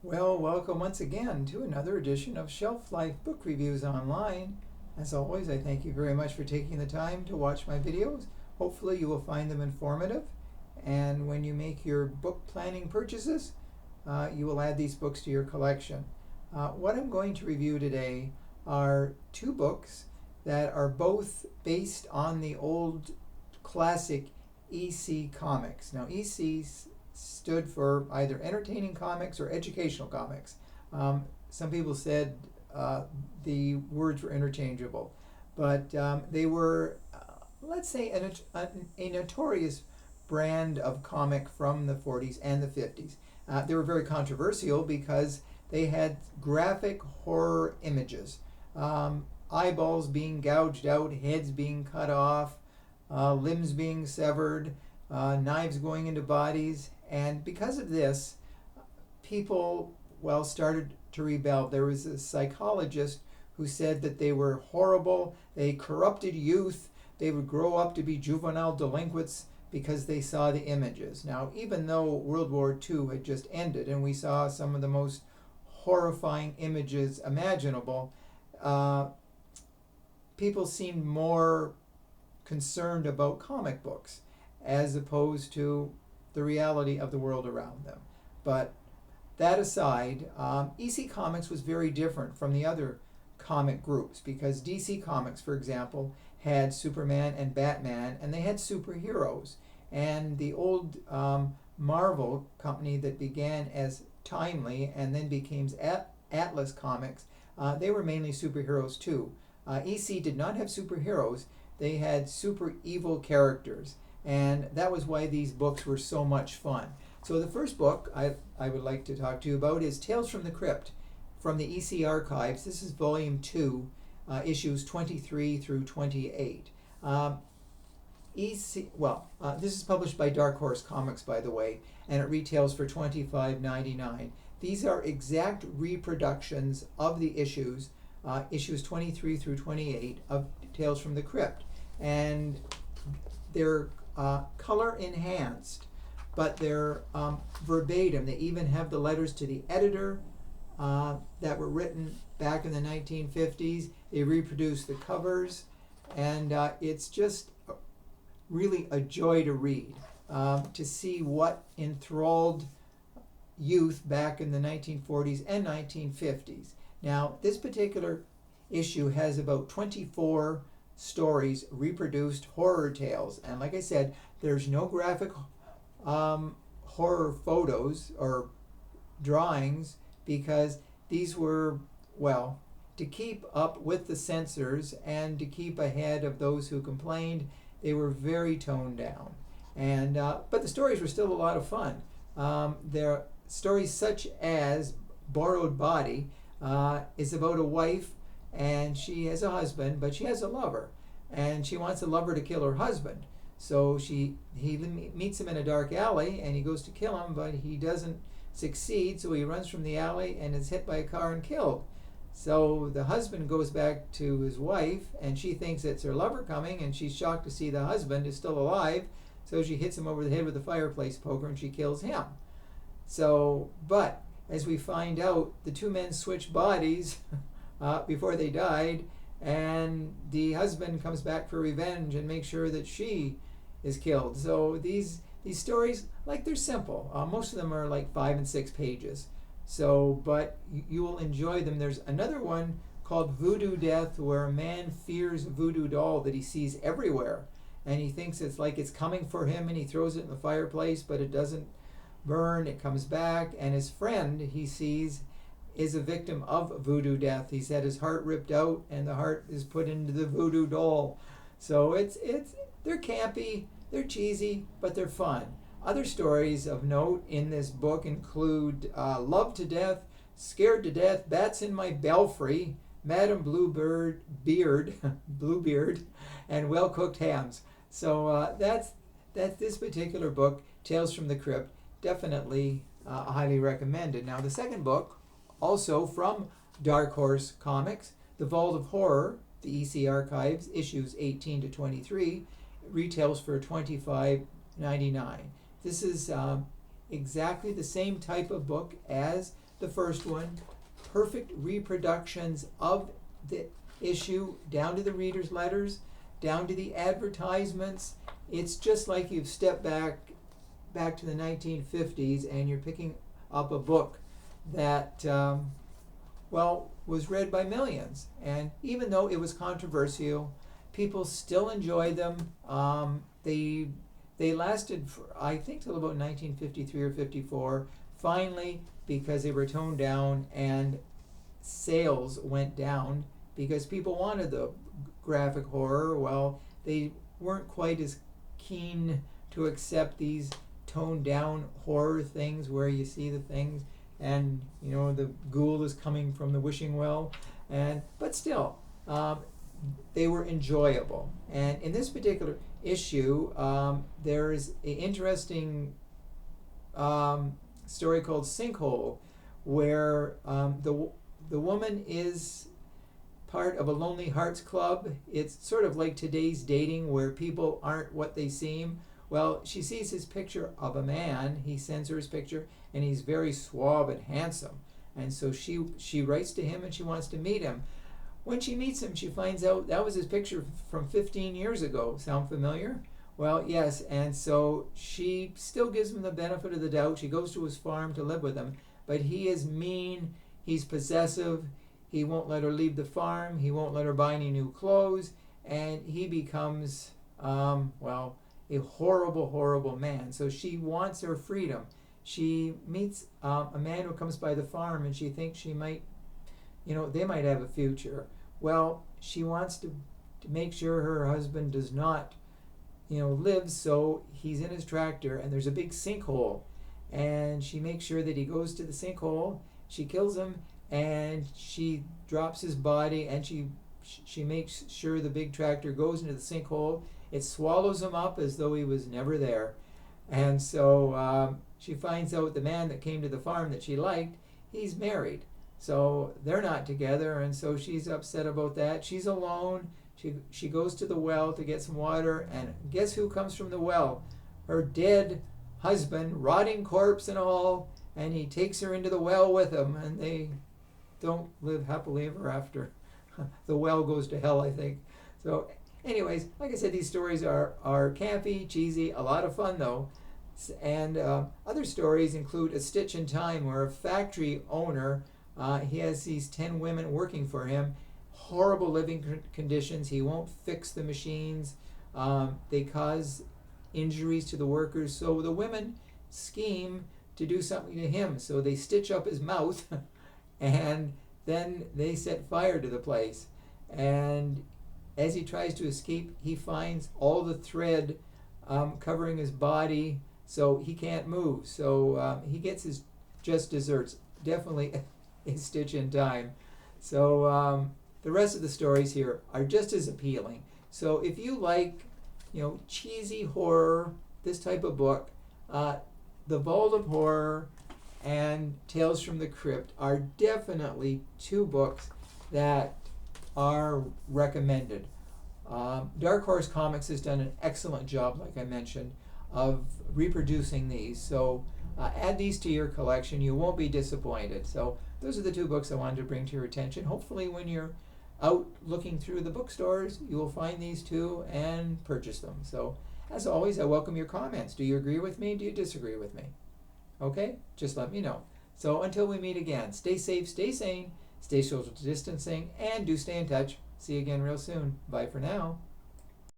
Well, welcome once again to another edition of Shelf Life Book Reviews Online. As always, I thank you very much for taking the time to watch my videos. Hopefully you will find them informative. And when you make your book planning purchases, you will add these books to your collection. What I'm going to review today are two books that are both based on the old classic EC comics. Now, EC stood for either entertaining comics or educational comics. Some people said the words were interchangeable, but they were, let's say, a notorious brand of comic from the 40s and the 50s. They were very controversial because they had graphic horror images, eyeballs being gouged out, heads being cut off, limbs being severed, knives going into bodies. And because of this, people, started to rebel. There was a psychologist who said that they were horrible, they corrupted youth, they would grow up to be juvenile delinquents because they saw the images. Now, even though World War II had just ended and we saw some of the most horrifying images imaginable, people seemed more concerned about comic books as opposed to the reality of the world around them. But that aside, EC Comics was very different from the other comic groups because DC Comics, for example, had Superman and Batman, and they had superheroes. And the old Marvel company that began as Timely and then became Atlas Comics, they were mainly superheroes too. EC did not have superheroes, they had super evil characters. And that was why these books were so much fun. So the first book I would like to talk to you about is Tales from the Crypt from the EC Archives. This is volume 2, issues 23 through 28. This is published by Dark Horse Comics, by the way, and it retails for $25.99. These are exact reproductions of the issues 23 through 28 of Tales from the Crypt. And they're color enhanced, but they're verbatim. They even have the letters to the editor that were written back in the 1950s. They reproduce the covers, and it's just really a joy to read, to see what enthralled youth back in the 1940s and 1950s. Now, this particular issue has about 24 stories, reproduced horror tales, and like I said, there's no graphic horror photos or drawings because these were, to keep up with the censors and to keep ahead of those who complained, they were very toned down. And but the stories were still a lot of fun. There are stories such as Borrowed Body is about a wife, and she has a husband, but she has a lover, and she wants the lover to kill her husband. So he meets him in a dark alley, and he goes to kill him, but he doesn't succeed, so he runs from the alley and is hit by a car and killed. So the husband goes back to his wife, and she thinks it's her lover coming, and she's shocked to see the husband is still alive, so she hits him over the head with a fireplace poker, and she kills him. So, but as we find out, the two men switch bodies before they died, and the husband comes back for revenge and makes sure that she is killed. So these stories, they're simple. Most of them are like 5 and 6 pages. So, but you will enjoy them. There's another one called Voodoo Death, where a man fears a voodoo doll that he sees everywhere, and he thinks it's coming for him, and he throws it in the fireplace, but it doesn't burn. It comes back, and his friend he sees is a victim of voodoo death. He's had his heart ripped out, and the heart is put into the voodoo doll. So they're campy, they're cheesy, but they're fun. Other stories of note in this book include Love to Death, Scared to Death, Bats in My Belfry, Madam Bluebeard, and Well Cooked Hams. So that's this particular book, Tales from the Crypt. Definitely highly recommended. Now, the second book, also from Dark Horse Comics, The Vault of Horror, the EC Archives, issues 18 to 23, retails for $25.99. This is exactly the same type of book as the first one, perfect reproductions of the issue, down to the reader's letters, down to the advertisements. It's just like you've stepped back to the 1950s and you're picking up a book that was read by millions. And even though it was controversial, people still enjoyed them. They lasted for, I think, till about 1953 or 54. Finally, because they were toned down and sales went down because people wanted the graphic horror. Well, they weren't quite as keen to accept these toned down horror things where you see the things and the ghoul is coming from the wishing well, but still they were enjoyable. And in this particular issue, there's an interesting story called Sinkhole, where the woman is part of a Lonely Hearts Club. It's sort of like today's dating where people aren't what they seem. Well, she sees his picture of a man. He sends her his picture, and he's very suave and handsome. And so she writes to him, and she wants to meet him. When she meets him, she finds out that was his picture from 15 years ago. Sound familiar? Well, yes. And so she still gives him the benefit of the doubt. She goes to his farm to live with him. But he is mean. He's possessive. He won't let her leave the farm. He won't let her buy any new clothes. And he becomes, a horrible, horrible man. So she wants her freedom. She meets a man who comes by the farm, and she thinks she might, they might have a future. Well, she wants to make sure her husband does not, live, so he's in his tractor, and there's a big sinkhole. And she makes sure that he goes to the sinkhole. She kills him, and she drops his body, and she makes sure the big tractor goes into the sinkhole. It swallows him up as though he was never there. And so she finds out the man that came to the farm that she liked, he's married. So they're not together, and so she's upset about that. She's alone. She goes to the well to get some water, and guess who comes from the well? Her dead husband, rotting corpse and all, and he takes her into the well with him, and they don't live happily ever after. The well goes to hell, I think. So anyways, like I said, these stories are campy, cheesy, a lot of fun though. And other stories include A Stitch in Time, where a factory owner, he has these 10 women working for him, horrible living conditions. He won't fix the machines. They cause injuries to the workers. So the women scheme to do something to him. So they stitch up his mouth and then they set fire to the place. And as he tries to escape, he finds all the thread covering his body, so he can't move. So he gets his just desserts. Definitely A Stitch in Time. So the rest of the stories here are just as appealing. So if you like, cheesy horror, this type of book, The Vault of Horror and Tales from the Crypt are definitely two books that are recommended. Dark Horse Comics has done an excellent job, like I mentioned, of reproducing these. So add these to your collection. You won't be disappointed. So those are the two books I wanted to bring to your attention. Hopefully when you're out looking through the bookstores, you will find these two and purchase them. So as always, I welcome your comments. Do you agree with me? Do you disagree with me? Okay? Just let me know. So until we meet again, stay safe, stay sane, stay social distancing, and do stay in touch. See you again real soon. Bye for now.